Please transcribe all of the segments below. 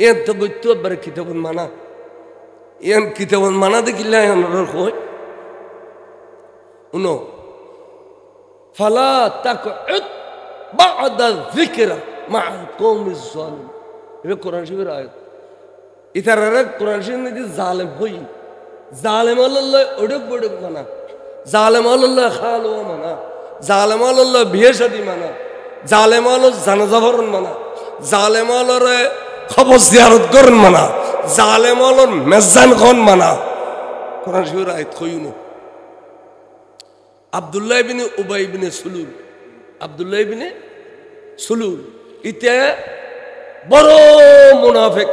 N তো গইতো একবারে কিতাবন মানা এন কিতাবন মানা দেখিলে আমরা কই উনো ফালা তাকউদ বা'দা যিকরা মা'আল কওমিজ যালিম এ কোরআন শরীফের আয়াত ইতারারে কোরআন শরীফ নে জালেম হই জালেম আল্লাহ ওডক বড়ক মানা জালেম আল্লাহ খালো মানা জালেম আল্লাহ বিয়ে শাদী মানা জালেম আল্লাহ জানাজা পড়ন মানা জালেম আল্লাহরে খবর জিয়ারত করেন মানা জালেম আল্লাহর মেজান খন মানা কোরআন শরীফের আয়াত কইনো আব্দুল্লাহ ইবনে উবাই ইবনে সুলুল আব্দুল্লাহ ইবনে সুলুল ইতে বড় মুনাফিক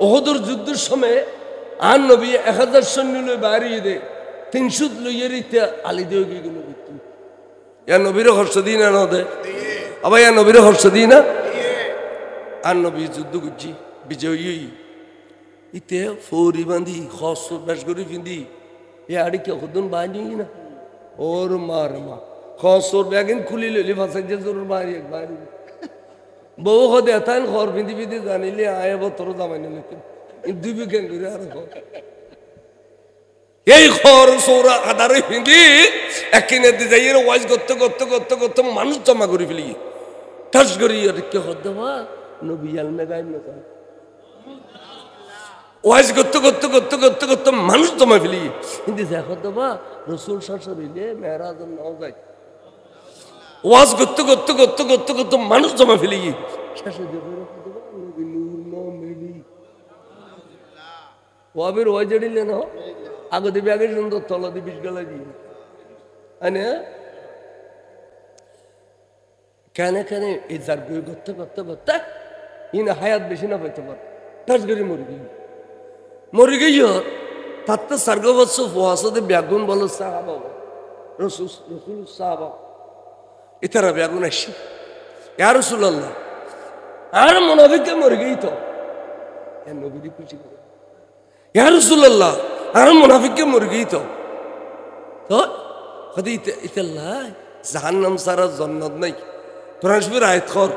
উহুদের যুদ্ধের সময় আর নবী 1000 সৈন্য লই বাড়িয়ে দে 300 লইয়ের ইতে আলী দেও গিয়ে গেল বিত্তু ইয়া নবীর হর্ষ দিনা না দে আবার ইয়া নবীর হর্ষ দিনা আর নবী যুদ্ধ করছি বিজয়ী ইতে ফৌরি বাঁধি খস বেশ করে ফিন্দি এ আড়ি কে খুদন বাঁধি না ওর মার মা খসর ব্যাগিন খুলি লইলি ফাঁসাই যে জোর বাড়ি একবার বউ হদে এতান ঘর বিঁধি বিঁধি জানিলে আয় বতর জামাই নিলে দুই বিকেন করে আর এই ঘর সৌরা আদারে বিঁধি একদিনে দি যাই ওয়াজ করতে করতে করতে করতে মানুষ জমা করে ফেলি ঠাস করি কে হদ্দা নবী আলমে গাইব না ওয়াজ করতে করতে করতে করতে করতে মানুষ জমা ফেলি কিন্তু দেখো দেবা রসুল শাসন হইলে মেহরাজ নাও যায় ওয়াজ করতে করতে করতে করতে করতে মানুষ জমা ফেলি শেষে ওয়াবের ওয়াজ জড়িলে না আগে দিবি আগে সুন্দর তলা দিবি গলা দিয়ে কেন কেন এই যার বই করতে করতে করতে ইনা হায়াত বেশি না পাইতে পার টাচ করে মরে গিয়ে তার তো সার্গবৎস ফোয়াসতে ব্যাগুন বলো সাহাবা রসুল সাহাবা ইতারা ব্যাগুন আসি ইয়া রাসূলুল্লাহ আর মুনাফিককে মরে গই তো এ নবীর খুশি করে ইয়া রাসূলুল্লাহ আর মুনাফিককে মরে গই তো কদি ইতাল্লাহ জাহান্নাম সারা জান্নাত নাই কোরআন শরীফের আয়াত কর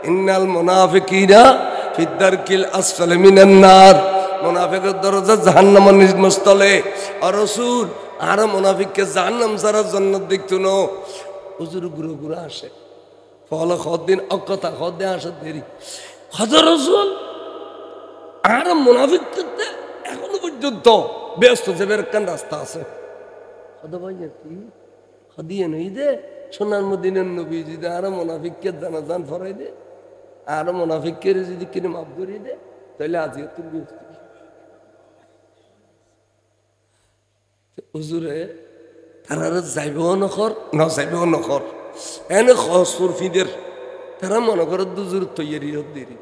ইন্নাল মুনাফিকিনা ফিদ দারকিল আসফালি মিনান নার মুনাফিকের দরজা জাহান্নামের নিম্নস্থলে আর রাসূল আর মুনাফিককে জাহান্নাম সারা জান্নাত দেখতো না হুজুর গুরু গুরু আসে ফলে খদিন অকথা খদে আসে দেরি হযরত রাসূল আর মুনাফিককে এখনো পর্যন্ত ব্যস্ত যাবার কোন রাস্তা আছে খোদা ভাই কি খদিয়ে নই দে সোনার মদিনার নবী যদি আর মুনাফিককে জানাজান ফরাই দে আর মুনাফিককে যদি কিনে মাফ করে দে তাহলে আজকে তুমি হুজুরে তারা যাইবও নখর না যাইবও নখর এনে খসুর ফিদের তারা মনে করে দুজুর তৈরি দেরি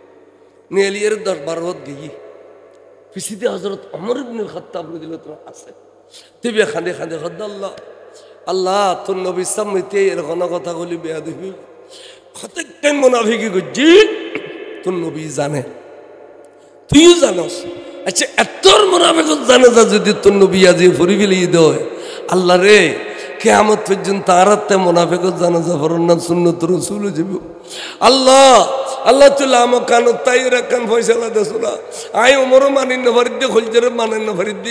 নেলিয়ের 10-12 গিয়ে পিছিতে হজরত ওমর ইবনে খাত্তাব রাদিয়াল্লাহু আছে তিবে খান্দে খান্দে খদ্দ আল্লাহ আল্লাহ তোর নবী সামনে এরকম কথা বলি বেয়া দিবি কতক্ষণ মুনাফিকি গুজি তোর নবী জানে তুইও জানোস আচ্ছা এতর মুনাফিক জানে যদি তোর নবী আজি ফুরি ফেলি দেয় আল্লাহ রে কিয়ামত পর্যন্ত আরাতে মুনাফিক জানাজা পড়ন না সুন্নাত রাসূল যাব আল্লাহ আল্লাহ তুলা আমাকান তাই রাখান ফয়সালা দেসুরা আই ওমর মানিন নফরিদ খুলজের মানেন নফরিদ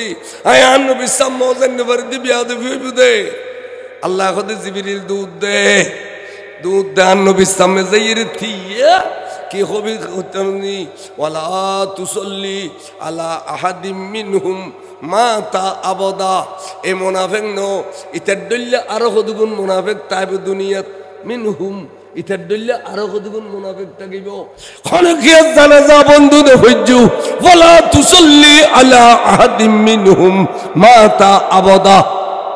আই আন নবী সামমোজান নফরিদ বিয়াদ বিদে আল্লাহ খোদে জিবরিল দুধ দে আন নবী সামনে যাইর থিয়া কি হবি হতনি ওয়ালা তুসল্লি আলা আহাদিম মিনহুম মাতা আবাদা এ মুনাফিক নো ইতার দল্লা আরো কতগুণ মুনাফিক তাইবে দুনিয়াত মিনহুম ইতার দল্লা আরো কতগুণ মুনাফিক থাকিব খনকিয়া জানাজা বন্ধু দে হইজু ওয়ালা তুসল্লি আলা আহাদিম মিনহুম মাতা আবাদা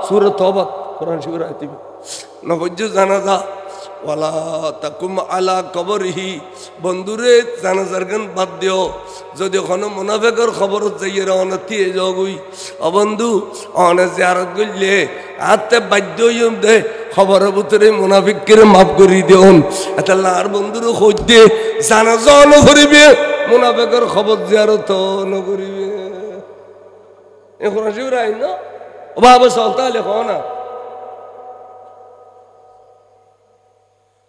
সূরা তওবা কোরআন শরীফের আয়াত নবজ্জু জানাজা ওয়ালা তাকুম আলা কবরিহি বন্ধুরে জানাজার গান বাদ দিও যদি কোনো মুনাফিকের খবর যাইয়ে রওনা দিয়ে যাগুই অবন্ধু অনে জিয়ারত করলে হাতে বাধ্য হইম দে খবরের ভিতরে মুনাফিককে মাফ করি দেউন এতাল্লাহ আর বন্ধুর খোঁজ দে জানাজা ন করিবে মুনাফিকের খবর জিয়ারত ন করিবে এখন শিবর আইন না বাবা চলতা লেখো না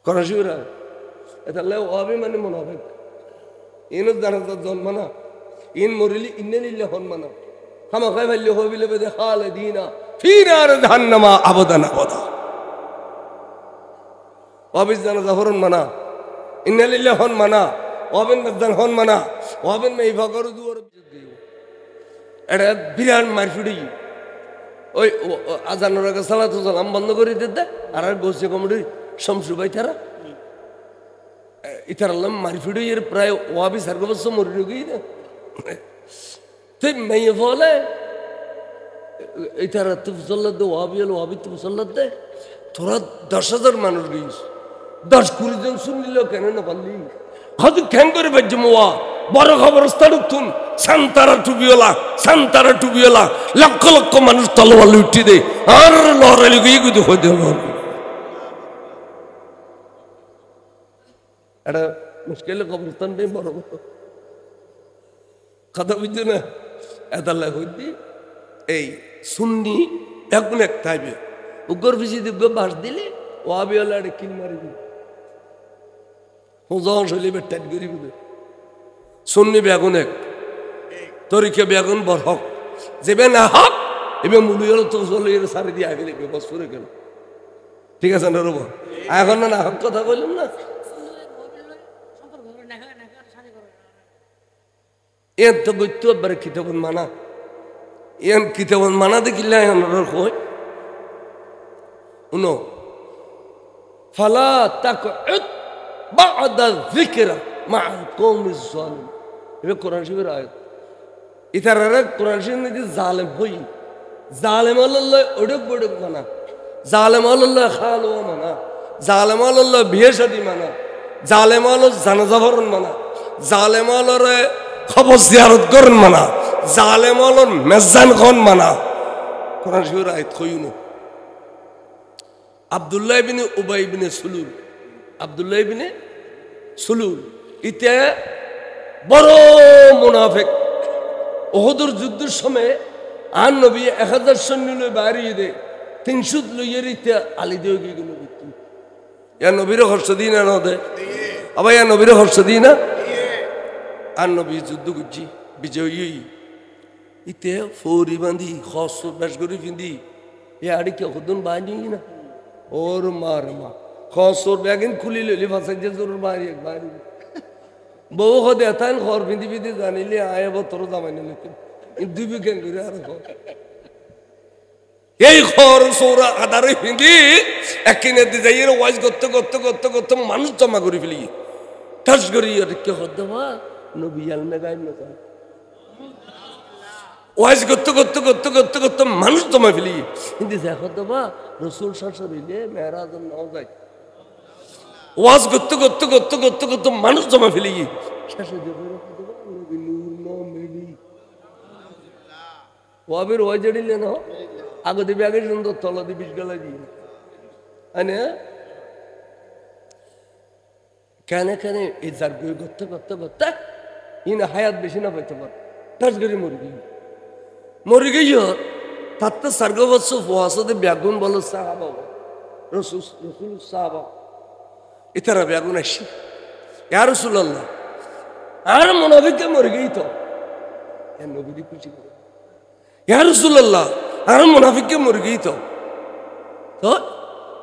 করা শিবরা এটা লেও হবে মানে মুনাফিক ইনো জানাজার জন্ম না ইন মরিলি ইন্নে নিলে হন না হামা খাই ফেললে হবিলে বেদে খালে দিনা ফিনার জাহান্নামা আবদান আবদা অবিস জানাজা হরন মানা ইন্নে নিলে হন মানা অবেন মেদান হন মানা অবেন মে ইফাকর দুয়ার এটা বিরাট মারফিড়ি ওই আজানোর আগে সালাত সালাম বন্ধ করে দিতে আর গোসে কমিটি শমসু ভাই তারা ইতার আল্লাহ মারফিড়ি এর প্রায় ওয়াবি সার্গ বছর মরি গিয়ে না তুই মেয়ে ফলে ইতারা তুই মুসল্লাত দে ওয়াবি হলো ওয়াবি তুই মুসল্লাত দে তোরা 10,000 মানুষ গিয়েছ 10-20 জন শুনলিল কেন না পারলি হয়তো খ্যাং করে বাজ্য মোয়া বড় খবর স্থানুন সান্তারা টুবিওলা লক্ষ লক্ষ মানুষ তলওয়াল উঠি দে আর লড়ালি গিয়ে কিন্তু হয়ে দেব এটা মুশকিলে কবরস্থান নেই বড় বড় কথা বুঝছো না এতাল্লা হইতি এই সুন্নি এখন এক থাকবে উগ্র ফিসি দিব্য বাস দিলে ও আবিওলা এটা কিল মারি দিবে হুজন শৈলী বেটাইট করি বুঝে সুন্নি বেগুন এক তরিকে বেগুন বর হক যেবে না হক এবে মুলি হলো তো চলে সারি দিয়ে আগে লিখবে বস করে গেল ঠিক আছে না রব এখন না হক কথা বললাম না এর তো গত্য একবারে কিতাবন মানা এন কিতাবন মানা দেখিলে আমার কই উনো ফালা তাকউদ বা'দা যিকরা মা'আল কওমিজ যালিম এ কোরআন শরীফের আয়াত ইতারারে কোরআন শরীফ নিতে জালেম হই জালেম আল্লাহ ওডক বড়ক মানা জালেম আল্লাহ খালো মানা জালেম আল্লাহ বিয়ে শাদী মানা জালেম আল্লাহ জানাজা পড়ন মানা জালেম আল্লাহরে খবর জিয়ারত করেন মানা জালেম আল্লাহর মেজান খন মানা কোরআন শরীফের আয়াত কইনো আব্দুল্লাহ ইবনে উবাই ইবনে সুলুল আব্দুল্লাহ ইবনে সুলুল ইতে বড় মুনাফিক ওহদর যুদ্ধের সময় আর নবী 1000 সৈন্য লই বাড়িয়ে দে 300 লইয়ের ইতে আলি দিয়ে গিয়ে গেল ইয়া নবীর হর্ষ দিন না দে আবার ইয়া নবীর হর্ষ দিন না আর নবী যুদ্ধ করছি বিজয়ী ইতে ফৌরি বান্ধি খস বেশ করে ফিন্দি এ আড়ি কে খুদুন বাঁধি না ওর মার মা খসর ব্যাগিন খুলি লইলি ফাঁসে যে জোর বাড়ি বাড়ি বউ হদে এতান ঘর বিঁধি বিঁধি জানিলে আয় তোর জামাই নিলে দুই বিকেন করে আর এই ঘর সৌরা আদারে হিন্দি একদিনে যাই ওয়াজ করতে করতে করতে করতে মানুষ জমা করে ফেলি ঠাস করি আর কে হতে বা নবী আলমে গাই না ওয়াজ করতে করতে করতে করতে করতে মানুষ জমা ফেলি হিন্দি দেখো তো বা রসুল শাসন হইলে মেহরাজ নাও যায় ওয়াজ করতে করতে করতে করতে করতে মানুষ জমা ফেলে গিয়ে শেষে ওয়াবের ওয়াজ জড়িলে না আগে দিবি আগে সুন্দর তলা দিবি গলা দিয়ে কেন কেন এই যার বই করতে করতে করতে ইনা হায়াত বেশি না পাইতে পার টাচ করে মরি গিয়ে তার তো সার্গবৎস ওয়াসদে ব্যাগুন বলো সাহাবা রসুল রসুল সাহাবা ইতারা বেগুন আসি ইয়া রাসূলুল্লাহ আর মুনাফিককে মরে গই তো নবী খুশি করে ইয়া রাসূলুল্লাহ আর মুনাফিককে মরে গই তো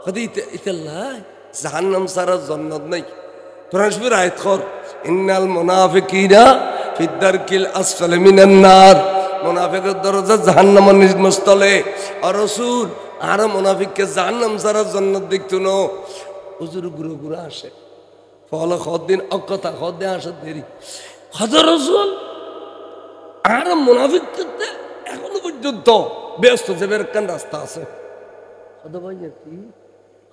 কদি ইতাল্লাহ জাহান্নাম সারা জান্নাত নাই কোরআন শরীফের আয়াত কর ইন্নাল মুনাফিকিনা ফিদ দারকিল আসফালি মিনান নার মুনাফিকের দরজা জাহান্নামের নিম্নস্থলে আর রাসূল আর মুনাফিককে জাহান্নাম সারা জান্নাত দেখতো না হুজুর গুরু গুরু আসে ফলে খদিন অকথা খদে আসে দেরি হযরত রাসূল আর মুনাফিক করতে এখনো পর্যন্ত ব্যস্ত যাবের কান রাস্তা আছে খদা ভাই কি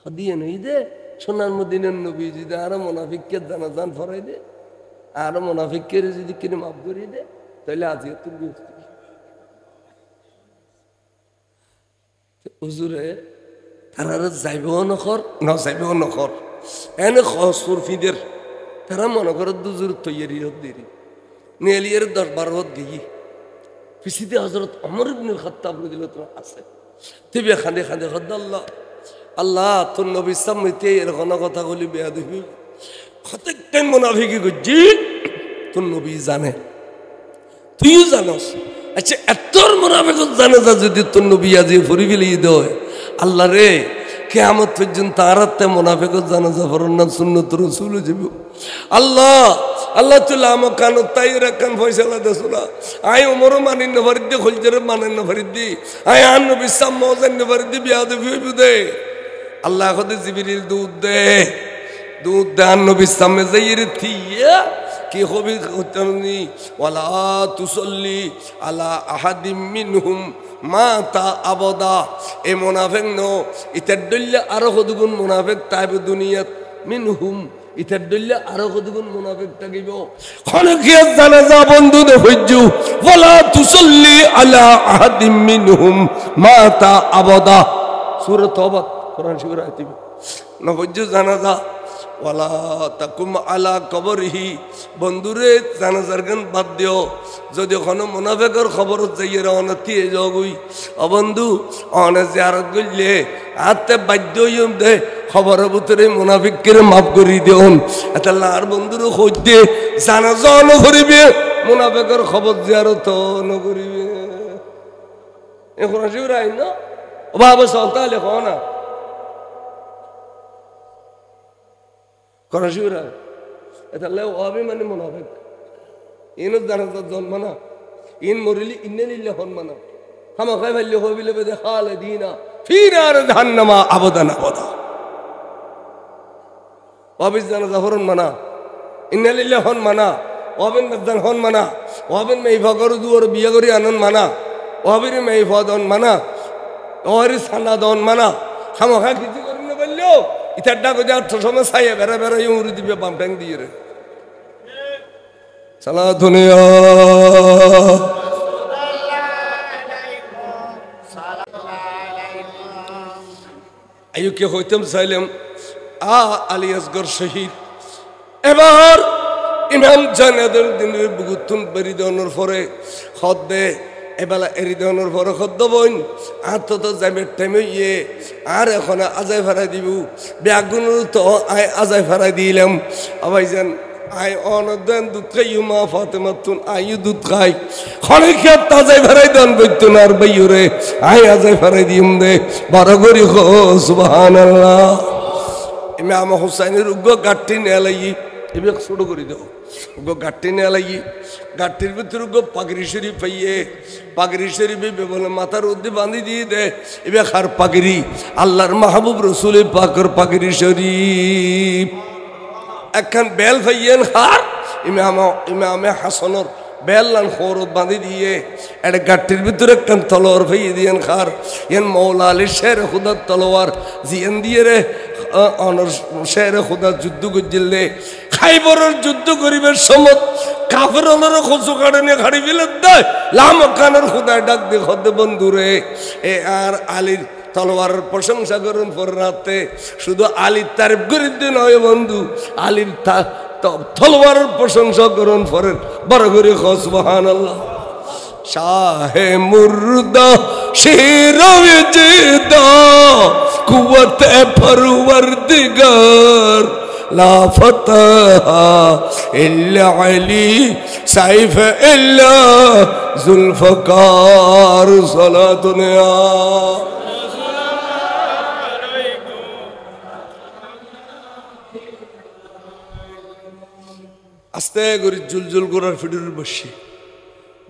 খদিয়ে নেই দে সোনার মদিনার নবী যদি আর মুনাফিককে জানাজান ফরাই দে আর মুনাফিককে যদি কিনে মাফ করিয়ে দে তাহলে আজকে তুমি হুজুরে তারা যাইবেও নখর না যাইবেও নখর এনে খসুর ফিদের তারা মনে করে দুজুর তৈরি হত দেরি নেলিয়ের 10-12 গিয়ে পিছিয়ে হজরত ওমর ইবনে খাত্তাব রাদিয়াল্লাহু তাআলা আছে তিবে খান্দে খান্দে খদ আল্লাহ আল্লাহ তোর নবী সামনে এর কোন কথা বলি বেয়াদবি কতক্ষণ মুনাফিকি গজি তোর নবী জানে, তুইও জানস। আচ্ছা এতর মুনাফিকত জানাজা যদি তোর নবী আজি ফুরি ফেলিয়ে দেয়, আল্লাহ রে কিয়ামত পর্যন্ত আরাতে মুনাফিকত জানাজা পড়ার নাম সুন্নত রাসূল যাব। আল্লাহ আল্লাহ তুলা আমো কানো তাই রাখান ফয়সালা দেসুলা আই ওমরও মানিন না ফরিদ্দি খুলজরে মানেন না ফরিদ্দি আই আন নবী সাম্মো জান না ফরিদ্দি বিয়াদে বিদে আল্লাহ খোদে জিবরিল দুধ দে আন নবী সামনে যাইরে থিয়া কি হবি হতনি ওয়ালা তুসল্লি আলা আহাদিম মিনহুম মাতা আবাদা। এ মুনাফিক নো ইতার দল্লা আরো কতগুণ মুনাফিক তাইবে দুনিয়াত মিনহুম ইতার দল্লা আরো কতগুণ মুনাফিক থাকিব। খনকিয়াত জানাজা বন্ধু দে হইজু ওয়ালা তুসল্লি আলা আহাদিম মিনহুম মাতা আবাদা। সূরা তওবা কোরআন শরীফের আয়াত না হইজু জানাজা ওয়ালা তাকুম আলা কবরিহি। বন্ধুরে জানাজার গান বাদ দিও, যদি ওখানে মুনাফিকের খবর যাইয়ে রওনা দিয়ে যাগুই অবন্ধু অনে জিয়ারত করলে হাতে বাধ্য হইম দে খবরের ভিতরে মুনাফিককে মাফ করি দেন। এটা লার বন্ধুরে হইতে জানাজা নকরিবে, মুনাফিকের খবর জিয়ারত নকরিবে। এখন আসিব রাই না বাবা চলতা লেখ না করাশিরা এটা লেও হবে মানে মুনাফিক। ইনো জানাজাত জন্ম না, ইন মরিলি ইন্নালিল্লাহ হনমানা হামা খাই ভাল্লি হবিলে বেদে খালিদিনা ফি নার জাহান্নামা আবাদান আবাদা। ওয়াবিস জানাজা হরন মানা, ইন্নালিল্লাহ হন মানা, ওয়াবিন মদ্দান হন মানা, ওয়াবিন মেইফা করু দুয়ার বিয়া করি আনন মানা, ওয়াবির মেইফা দন মানা, ওয়ারি সানা দন মানা। হামা খাই কিছু করি না বললো ইতার ডাক যে 8 সময় ছাইয়া বেড়া বেড়া উড়ি দিবে বাম ট্যাং দিয়ে রে সালা দুনিয়া। আইকে হইতাম চাইলাম আলী আসগর শহীদ। এবার ইমাম জানাদের দিনের বুগুতুন বেরি দেওয়ানোর পরে খদ দে এবেলা এরি দেওয়ানোর পরে খদ্দ বইন আর তো যাবে টাইমে ইয়ে আর এখন আজাই ভাড়া দিব ব্যাগুনের তো আয় আজাই ভাড়া দিলাম আবাই যান আই অনদান দুধ খাই মা ফাতেমাতুন আইও দুধ খাই খনিকাত তাজাই ভাড়াই দেন বইতুন আর বাইরে আই আজাই ভাড়াই দিম দে বড় করি হো সুবহানাল্লাহ। ইমাম হুসাইনের উগ্র গাঠটি নেলাই এবার ছোট করে দাও উগ্র গাঠটি নেলাই গাঠটির ভিতরে উগ্র পাগড়ি শরীফ পাইয়ে পাগড়ি শরীফে বলে মাথার উদ্দি বাঁধি দিয়ে দে এবার খার পাগড়ি আল্লাহর মাহবুব রসুল পাকর পাগড়ি শরীফ একখান বেল পাইয়েন খার ইমামে হাসনর বেল লান খোরত বাঁধি দিয়ে একটা গাঠটির ভিতরে একখান তলোয়ার পাইয়ে দিয়েন খার ইয়ান মৌলা আলী শের খুদার তলোয়ার জিয়ান দিয়ে রে অনর শের খুদা যুদ্ধ করছিলে খাইবরের যুদ্ধ করিবার সময় কাফের অনর খোঁজো কারণে খাড়ি ফেলে দেয় লাম খানের খুদায় ডাক দিয়ে খদ্দে বন্ধুরে এ আর আলীর তলোয়ারের প্রশংসা করুন পর রাতে শুধু আলীর তারিফ করে দিন হয় বন্ধু আলীর তলোয়ারের প্রশংসা করুন পরের বড় করে সুবহানাল্লাহ। শাহে মুর্দা শেরে জিদা কুওয়াতে পরওয়ারদিগার লা ফাতাহা ইল্লা আলী সাইফ ইল্লা জুলফকার সালাতুনা। আস্তে করে জুলজুল করার ফিডুর বসি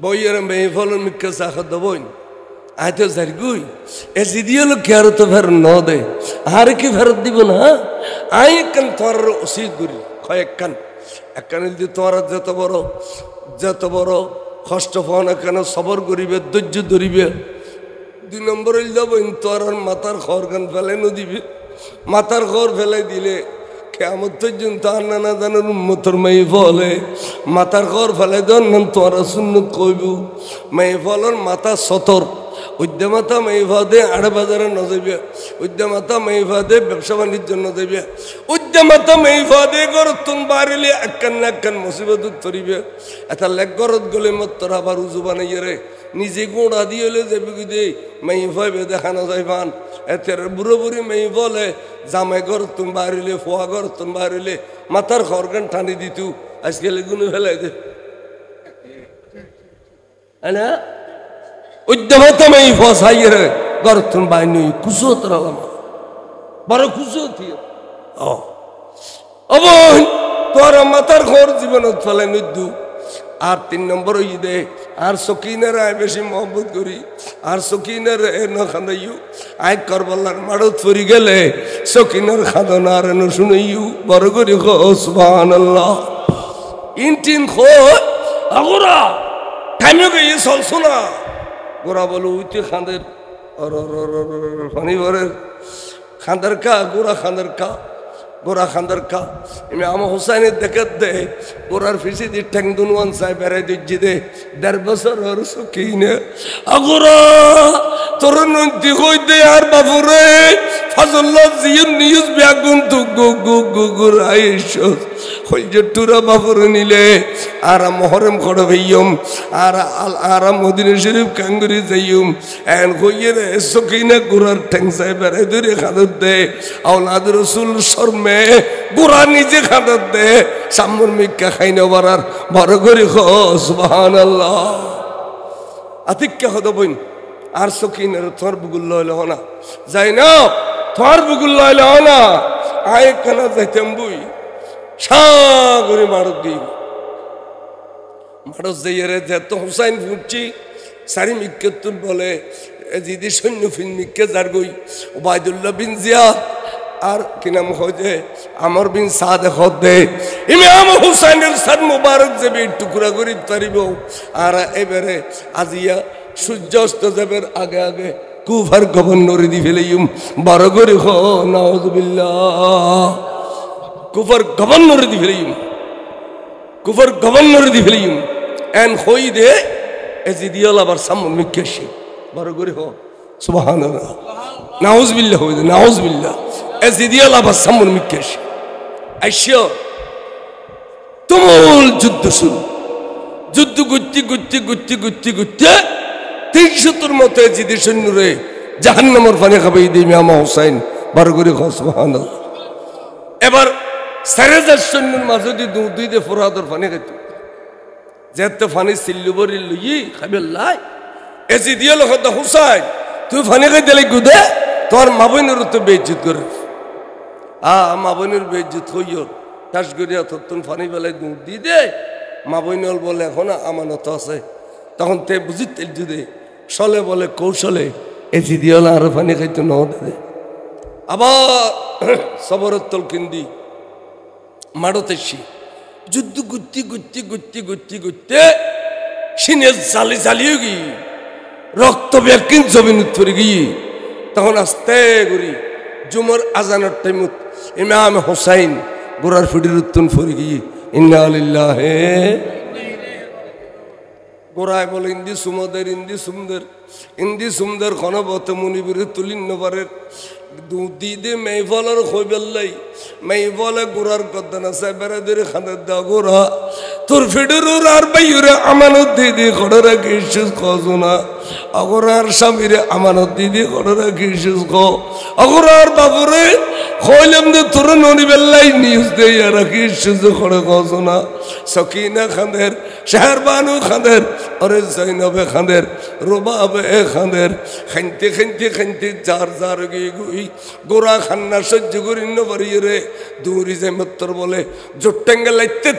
বইয়ের মেয়ে ফলন মিক্কা চাখা দেবই আয়তো জারগুই এ জিদিও লোক আর তো ফেরত ন দে আর কি ফেরত দিব না আই একখান তোমার ওসিদ করি কয়েকখান একখান যদি তোমার যত বড় কষ্ট পাওয়া কেন সবর করিবে ধৈর্য ধরিবে। 2 নম্বর হইল যাবেন তোর মাথার খর গান ফেলাই নদিবে মাথার খর ফেলাই দিলে কেমন পর্যন্ত আন্না না জানার উন্মতর মেয়ে ফলে মাথার ঘর ফেলে দেন তোরা সুন্নত কইব মেয়ে ফলর মাথা সতর উদ্যমাতা মেয়ে ফাদে আড়ে বাজারে ন যাবে উদ্যমাতা মেয়ে ফাদে ব্যবসা বাণিজ্য ন যাবে উদ্যমাতা মেয়ে ফাদে গরতুন বাড়িলে একখান না একখান মুসিবত ধরিবে এটা লেখ গরত গলে মত্তর আবার উজু বানাইয়ে রে নিজে গোড়া দিয়ে হলে যাবে দে মেয়ে ফাইবে দেখানো যায় পান এতের বুড়ো বুড়ি মেয়ে বলে জামাই গরত বাড়িলে ফোয়া গরত বাড়িলে মাথার খরগান টানি দিত আজকাল গুনে ফেলাই দে না উদ্যমতমই ফসাইয়ের গরতুন বাইনি কুসুত রালাম বড় কুসুতি ও অবন তোর মাতার ঘর জীবনত ফলে নিদু আর 3 নম্বর ঈদে আর সকিনের আয় বেশি মহব্বত করি আর সকিনের ন খাদাইও আয় করবলার মাড়ত ফরি গেলে সকিনের খাদন আর ন শুনাইও বড় করি খো সুবহানাল্লাহ ইনটিন খো আগোরা টাইমে গিয়ে চলছো না গোরা বলো উইতে খাঁদের পানি ভরের খাঁদের কা গোরা খাঁদের কা গোরা খাঁদের কা ইমাম হুসাইনের দেখত দে গোরার ফিসি দি ঠ্যাং দুনওয়ান সাহেব বেড়াই দিচ্ছি দে 1.5 বছর আর সকিনে আগোরা তোর নন্তি কই দে আর বাবুরে ফাজল্লাহ জিয়ন নিউজ ব্যাগুন তু গো গো গো গোরাইশ হইজে টুরা বাবুর নিলে আর মহরম খড় ভাইয়ম আর মদিনা শরীফ কাঙ্গুরি যাইম এন কইয়ের সকিনে গোরার ঠ্যাং সাহেব বেড়াই ধরে খাদত দে আওলাদ রসুল শর্মে গোরা নিজে খাদত দে সামর মিক্কা খাইনে বারার বড় করে সুবহানাল্লাহ আতিক্কা হদ বইন আর সকিনের তোর বুগুল লইল না যাই না তোর বুগুল লইল না আয় কানা যাইতাম বুই সাগরে মারত দিই মারত যাইরে যেত হুসাইন ফুটছি সারি মিক্কেতুন বলে জিদি সৈন্য ফিন মিক্কে যার গই ওবায়দুল্লাহ বিন জিয়াদ আর কি নাম হয়ে আমর বিন সাদে হদে ইমাম হুসাইনের সাদ মুবারক যাবে টুকরা করি পারিব আর এবারে আজিয়া সূর্য অস্ত যাবে আগে আগে কুফার গভর্নর দি ফেলাইম বড় করে হ নাউযুবিল্লাহ কুফার গভর্নর দি ফেলাইম কুফার গভর্নর দি ফেলাইম এন হই দে এজিদিয়াল আবার সামন মিক্কেশি বড় করে হ সুবহানাল্লাহ নাউযুবিল্লাহ হই দে নাউযুবিল্লাহ এজিদিয়াল আবার সামন মিক্কেশি আইশো তুমুল যুদ্ধ শুরু যুদ্ধ গুত্তি গুত্তি গুত্তি গুত্তি গুত্তি 300 মতো এজিদি সৈন্যরে জাহান্নামের পানি খাবাই দিই ইমাম হুসাইন বড় করে হ সুবহানাল্লাহ এবার 4000 সৈন্যের মাঝে দুই দে ফরাদর পানি খাইতো যেতে পানি সিল্লুবরি লই খাবে লাই এজিদিয়াল হদ হুসাইন তুই পানি খাই দিলে গুদে তোর মাবইনের তো বেইজ্জত করে মাবইনের বেইজ্জত হইও তাস গরিয়া তোর পানি বেলায় দুধ দি দে মাবইনল বলে এখন আমানত আছে তখন তে বুঝি তেল যদি সলে বলে কৌশলে এজিদিয়াল আর পানি খাইতো ন দে আবার সবরতল কিন্দি মাড়তেছি যুদ্ধ গুত্তি গুত্তি গুত্তি গুত্তি গুত্তে সিনে জালি জ্বালিয়ে গি রক্ত ব্যাকিন জমিন উত্তরে গিয়ে তখন আস্তে করি জুমর আজানের টাইমত ইমাম হুসাইন গোরার ফুটির উত্তন ফরি গিয়ে ইন্না লিল্লাহি গোরায় বলে ইন্দি সুমদের ইন্দি সুমদের খনবত মুনিবির তুলিন নবারের দুধি দে মেইফলের খই বেললাই মেইফলে গোরার কদনা সাহেবেরা ধরে খানের দা গোরা তোর ফিডুর আর বাইরে আমানত দিদি খড় রাখিস খোঁজনা অগরার স্বামীরে আমানত দিদি খড় রাখিস খো অগরার বাবুরে খইলাম দে তোর ননি বেললাই নিউজ দে রাখিস খড় খোঁজনা সকিনা খানের শাহরবানু খানের অরে জৈনবে খানের রুবাবে খানের খাইতে খাইতে খাইতে যার যার গিয়ে গুই গোরা খান্না সহ্য করি নবারিয়ে রে দৌড়ি যে মত্তর বলে জোট্টাঙ্গে লাইতে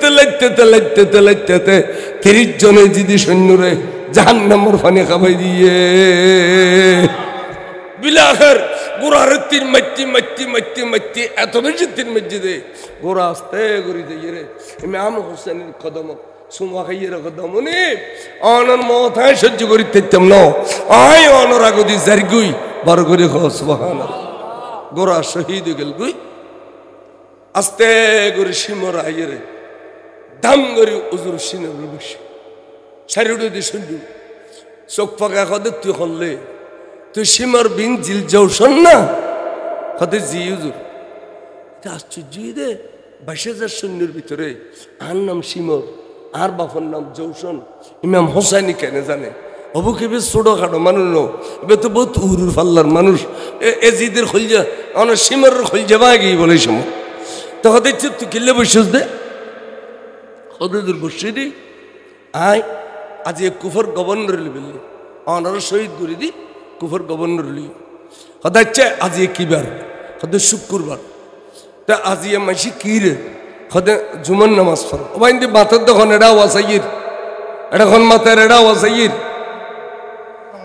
লাইতে 30 জনে জিদি সৈন্যরে জাহান্নামের পানি খাবাই দিয়ে বিলাখের গোরার তিন মাইতি এত বেশি তিন মসজিদে গোরা আস্তে করি দিয়ে রে ইমাম হুসাইনের কদম সুমা খাইয়ে কদমনি অনর মথায় সহ্য করি তেতাম ন আয় অনর আগদি জারগুই বড় করে সুবহানাল্লাহ গোরা শহীদ গেল গুই আস্তে করে সিমর আইয়ে রে দাম করে উজুর সিনে বসে শাড়িটা দিয়ে শুনলু চোখ ফাঁকা কদে তুই হলে তুই সিমর বিন জিল জৌসন না কদে জি উজুর এটা আশ্চর্য দে 22,000 সৈন্যের ভিতরে আর নাম সিমর আর বাপর নাম জৌসন ইমাম হোসাইনি কেন জানে অবু কেবে ছোট খাটো মানুষ নো এবার তো বহুত উরুর ফাল্লার মানুষ এজিদের খলজা আমার সিমর খলজা বা গিয়ে বলে সময় তো হতে তুই কিনলে বসিস দে হতে দূর বসে দি আয় আজি কুফর গভর্নর লিবিলি অনার শহীদ করে দি কুফর গভর্নর লি হদাচ্ছে আজি কিবার হদে শুক্রবার তা আজি মাসি কি রে হদে জুমন নামাজ পড় ওবাই দি মাথার দখন এড়া ওয়াসাইর এটা খন মাথার এড়া ওয়াসাইর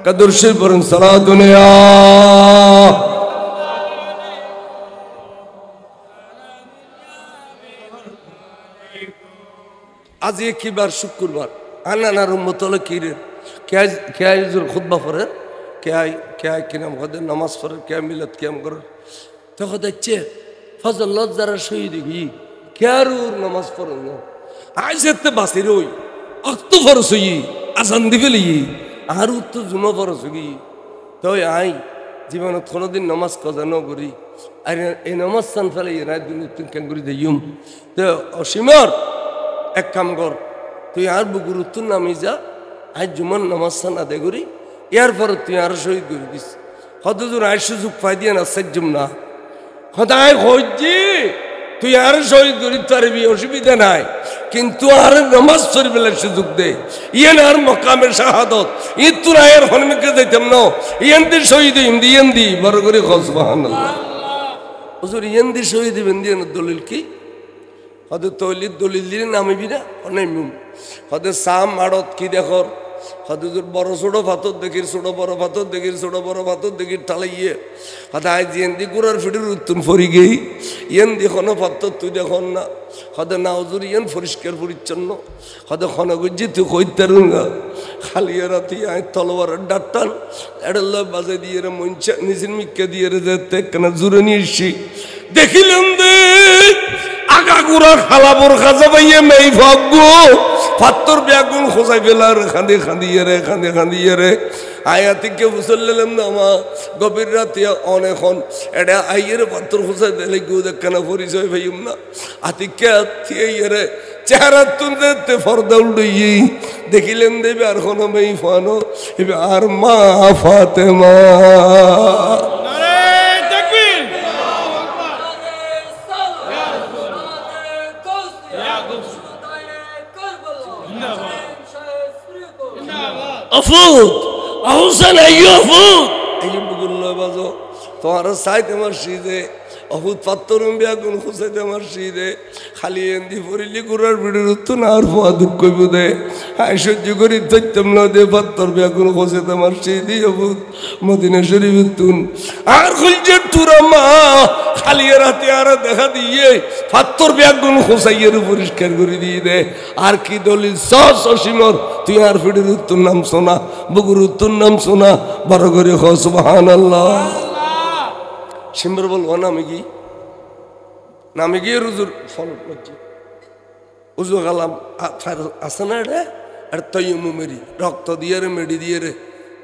কাদর শরীফ পড়ুন সালাতুন ইয়া আজি কিবার শুক্রবার আনানার উম্মত হলো কি রে কে আইজুর খুতবা পড়ে কে কি নাম হদে নামাজ পড়ে কে মিলাদ কিয়াম করে তখন দেখছে ফজল লজ্জারা শহীদ গি কে আর নামাজ পড়ে না আইসেতে বাসির ওই অক্ত ফরস হই আসান দিবে লিই আর তো জুমা ফরস গি তো আই জীবনত কোনোদিন নামাজ কজা ন করি আর এই নামাজ সান ফেলে রাত দিন কেন করি দিম তো অসীমর এক কাম কর তুই আর বুকুর উত্তর নামি যা আজ জুমান নামাজ সান আদায় করি ইয়ার পরে তুই আর শহীদ করে দিস হতজোর আয় সুযোগ পাই দিয়ে না সাজ্জুম না হতায় হইজি তুই আর শহীদ করি পারবি অসুবিধা নাই কিন্তু আর নামাজ শরীফের সুযোগ দে ইয়েন আর মকামের শাহাদত ই তোর আয়ের হনমিকে যাইতাম না ইয়েন্দি শহীদ ইন্দি বড় করে খোঁজ সুবহানাল্লাহ হুজুর ইয়েন্দি শহীদ ইন্দি দলিল কি হদে তৈলির দলিল দিলে নামিবি না অনেক হদে সাম আড়ত কি দেখর হদে বড় ছোট পাথর দেখির ছোট বড় পাথর দেখির ছোট বড় পাথর দেখির টালাইয়ে হদে আজ ইয়েন্দি গুড়ার ফিটির উত্তম ফরি গেই ইয়েন্দি কোনো পাথর তুই দেখুন না হদে না হুজুর ইয়েন পরিষ্কার পরিচ্ছন্ন হদে খনগুজি তুই কইতার না খালি রাতি আয় তলোয়ারের ডাক্তার এটা বাজে দিয়ে রে মঞ্চা নিজের মিক্কা দিয়ে রে যেতে কেন জুড়ে নিয়ে এসছি দেখিলাম দে আগাগুড়া খালা বোর খাজা পাইয়ে মেই ভাগ্য পাত্তর ব্যাগুন খোঁজাই ফেলার খাঁদিয়ে রে আয়াতিকে বুঝলাম না মা গভীর রাতে অনেকক্ষণ এটা আইয়ের পাত্তর খোঁজাই দিলে কেউ দেখে পরিচয় ভাইম না আতিকে আত্মীয় রে চেহারা তুলতে ফর্দা উল্টই দেখিলেন দেবে আর কোনো মেই ফানো এবার আর মা ফাতেমা أفوض أحسن أيها أفوض أيها بقول الله بازو تمہارا سائت مرشیدے أفوض پترم بیاگون خسیت مرشیدے খালি এন্দি পরিলি গুরার ভিড়ের উত্তর আর ফুয়া দুঃখ বুদে হাই সহ্য করি তৈতম না দে পাত্তর বেগুন খোঁজে তোমার সেই দিয়ে বুধ মদিনা শরীফ তুন আর খুলছে টুরা মা খালি রাতে আর দেখা দিয়ে পাত্তর বেগুন খোঁজাইয়ের পরিষ্কার করে দিয়ে দে আর কি দলিল সসীমর তুই আর ভিড়ের উত্তর নাম শোনা বুকুর উত্তর নাম শোনা বড় করে খ সুবহানাল্লাহ সিমর বলবো না আমি কি নামে গিয়ে রুজুর ফলো করছি উজু গালাম আছে না রে আর তৈমুমেরি রক্ত দিয়ে রে মেডি দিয়ে রে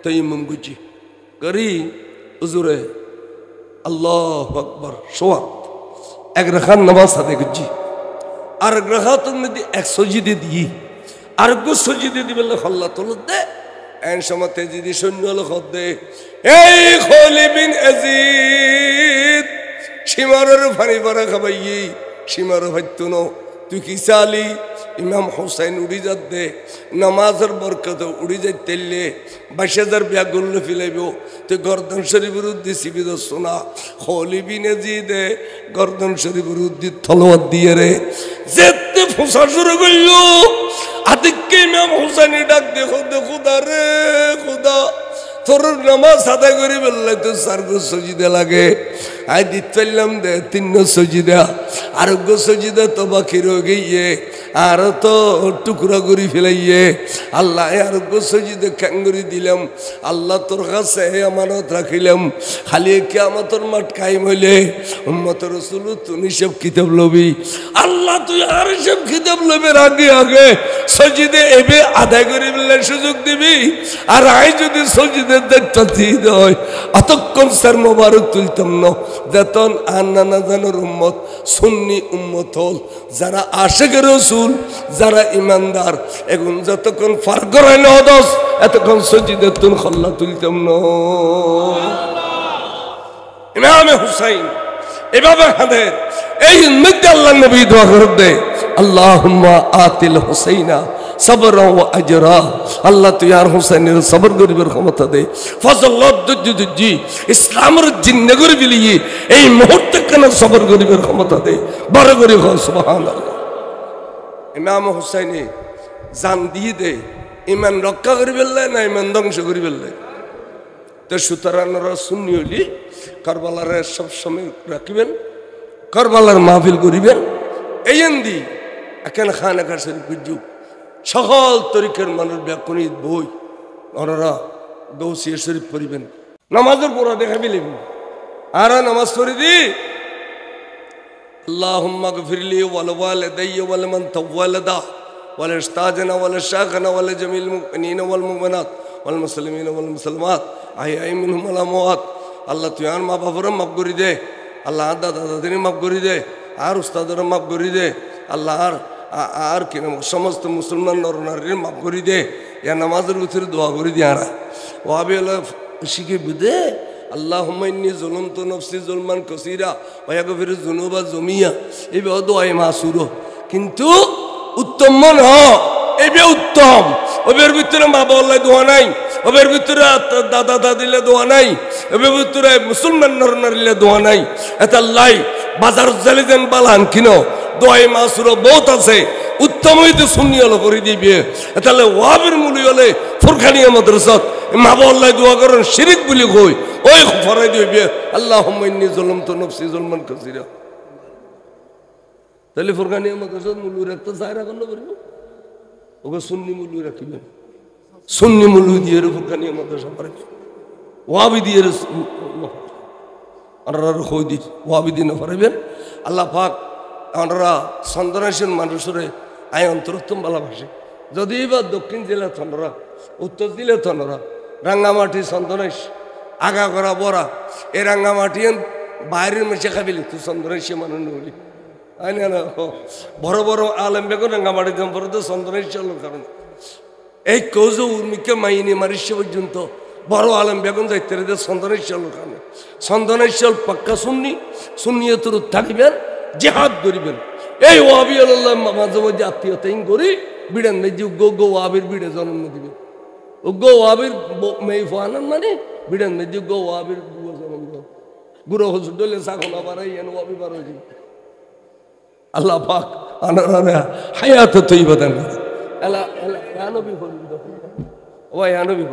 তৈমুম গুছি করি উজুরে আল্লাহ আকবর সোয়া এক রাখার নামাজ সাথে গুছি আর এক রাখাত মধ্যে এক সজিদে দিই আর গো সজিদে দিবে হল্লা তোল দে এন সময় তেজিদি সৈন্য লোক দে এই খলি বিন এজিদ সীমারের ফানি পারা খাবাইয়ে সীমার ভাইতো ন তুই কি চালি ইমাম হোসেন উড়ি যাত দে নামাজের বরকত উড়ি যাই তেললে 22,000 ব্যাগুল ফিলাইব তুই গর্দন শরীফের উদ্দেশ্যে বিদ শোনা খলি বিনে জি দে গর্দন শরীফের উদ্দেশ্যে তলোয়ার দিয়ে রে যেতে ফোঁসা শুরু করল আদিকে ইমাম হোসেনি ডাক দেখো খুদা রে খুদা তোর নামাজ আদায় করি বললে তো চারগো সজিদা লাগে আই দিতে পারলাম দে 3 সজিদা আরোগ্য সজিদা তো বাকি রয়ে গিয়ে আর তো টুকরা করি ফেলাইয়ে আল্লাহ আরোগ্য সজিদা ক্যাঙ্গুরি দিলাম আল্লাহ তোর কাছে আমানত রাখিলাম খালি কিয়ামতের মাঠ কায়েম হইলে উম্মত রাসূল তুমি সব কিতাব লবি আল্লাহ তুই আর সব কিতাব লবের আগে সজিদে এবে আদায় করি বললে সুযোগ দিবি আর আই যদি সজিদের দায়িত্ব দিয়ে দেয় অতক্ষণ স্যার মোবারক তুলতাম না যেতন আর নানা জানোর উম্মত সুন্নি উম্মত হল যারা আশিকের রাসূল যারা ইমানদার এখন যতক্ষণ ফার করায় না দোষ এতক্ষণ সজিদের তুন খল্লা তুলতাম না ইমাম হুসাইন এভাবে হাদের এই মধ্যে আল্লাহ নবী দোয়া করে দে আল্লাহুম্মা আতিল হুসাইনা সাবরা ওয়া আজরা। আল্লাহ তুই আর হুসাইনের সবর করিবার ক্ষমতা দে। ফজলত দুজি ইসলামের জিন্দেগি বিলিয়ে এই মুহূর্তে কেন সবর করিবার ক্ষমতা দে। বড় করে হয় সুবহানাল্লাহ। ইমাম হুসাইনে জান দিয়ে দে ইমান রক্ষা করি ফেললে না ইমান ধ্বংস করি ফেললে। তো সুতরাং সুন্নি হইলি কারবালার সবসময় রাখিবেন, কারবালার মাহফিল করিবেন। এই এন্দি এখানে খানেকার শরীফ যুগ সকল তরিকের মানুষ ব্যাকুণিত বই ওনারা গৌসিয়া শরীফ পড়িবেন। নামাজের পড়া দেখা বিলিবি আর নামাজ পড়ি দি আল্লাহুম্মা গফিরলি ওয়াল ওয়ালিদাইয়া ওয়াল মান তাওয়ালাদা ওয়াল ইস্তাজনা ওয়াল শাগনা ওয়াল জামিল মুমিনিনা ওয়াল মুমিনাত ওয়াল মুসলিমিনা ওয়াল মুসলিমাত আহইয়া মিনহুম ওয়াল আমওয়াত। আল্লাহ তুই আর মা বাবারে মাফ করে দে, আল্লাহ আর দাদা দাদিরে মাফ করে দে, আর উস্তাদরে মাফ করে দে, আল্লাহ আর কেন সমস্ত মুসলমান নর নারীর মাফ করে দে। ইয়া নামাজের ভিতরে দোয়া করে দি আর ওয়াবি আল্লাহ শিখে বুঝে আল্লাহুম্মা ইন্নী যালামতু নাফসি যুলমান কাসীরা ওয়া ইয়াগফিরু যুনুবা জামিয়া। এইভাবে দোয়াই মাসুর কিন্তু উত্তম মন এইবে উত্তম। ওবের ভিতরে মা বাবার দোয়া নাই, ওবের ভিতরে দাদা দাদিলে দোয়া নাই, ওবের ভিতরে মুসলমান নর নারীলে দোয়া নাই। এটা লাই বাজার জালি যেন বালান কিনো দোয়াই মাসুর বহুত আছে। উত্তম হইতে সুন্নি হলো করে দিবে। তাহলে ওয়াবের মূল্য হলে ফুরখানিয়া মাদ্রাসাত মা বাবার দোয়া করেন শিরিক বলি কই ওই ফরাই দিবে আল্লাহুম্মা ইন্নী যালামতু নাফসি যুলমান কাসীরা। তাহলে ফুরখানিয়া মাদ্রাসাত মূল্য রাখতে চাই রাখুন না বলবো ওকে সুন্নি মূল্য রাখিবেন। সুন্নি মূল্য দিয়ে ফুরখানিয়া মাদ্রাসা পারে ওয়াবি দিয়ে আপনারা হই দি ওয়াবি দিন পারবেন। আল্লাহ পাক আপনারা চন্দনেশ্বর মানুষরে আই অন্তরোত্তম ভালোবাসে। যদি বা দক্ষিণ জেলা থনরা, উত্তর জেলা থনরা, রাঙ্গামাটি চন্দনেশ আগা করা বড়া এই রাঙ্গামাটি বাইরের মেশে খাবিলি তুই চন্দনেশ্বর মানুষ নলি আই না না বড় বড় আলেম বেগুন রাঙ্গামাটি পরে তো চন্দনেশ্বর কারণ এই কৌজ উর্মিকে মাইনি মারিস পর্যন্ত বড় আলেম বেগুন যাইতে চন্দনেশ্বর কারণ চন্দনেশ্বর পাক্কা সুন্নি সুন্নিয়তর থাকিবেন জেহাদ করিবেন। এই ওয়াবি আল্লাহ মাঝে মাঝে আত্মীয়তা করি বিড়ান মেজি গো ওয়াবির বিড়ে জন্ম দিবে। গো ওয়াবির মেয়ে ফানান মানে বিড়ান মেজি গো ওয়াবির গুয়া জন্ম দাও গুরু হজুর দলে সাখনা বাড়াই এন ওয়াবি বাড়াই দিবে। আল্লাহ পাক আনারা হায়াত তৈবা দান করে। এলা এলা নবী বলি ও নবী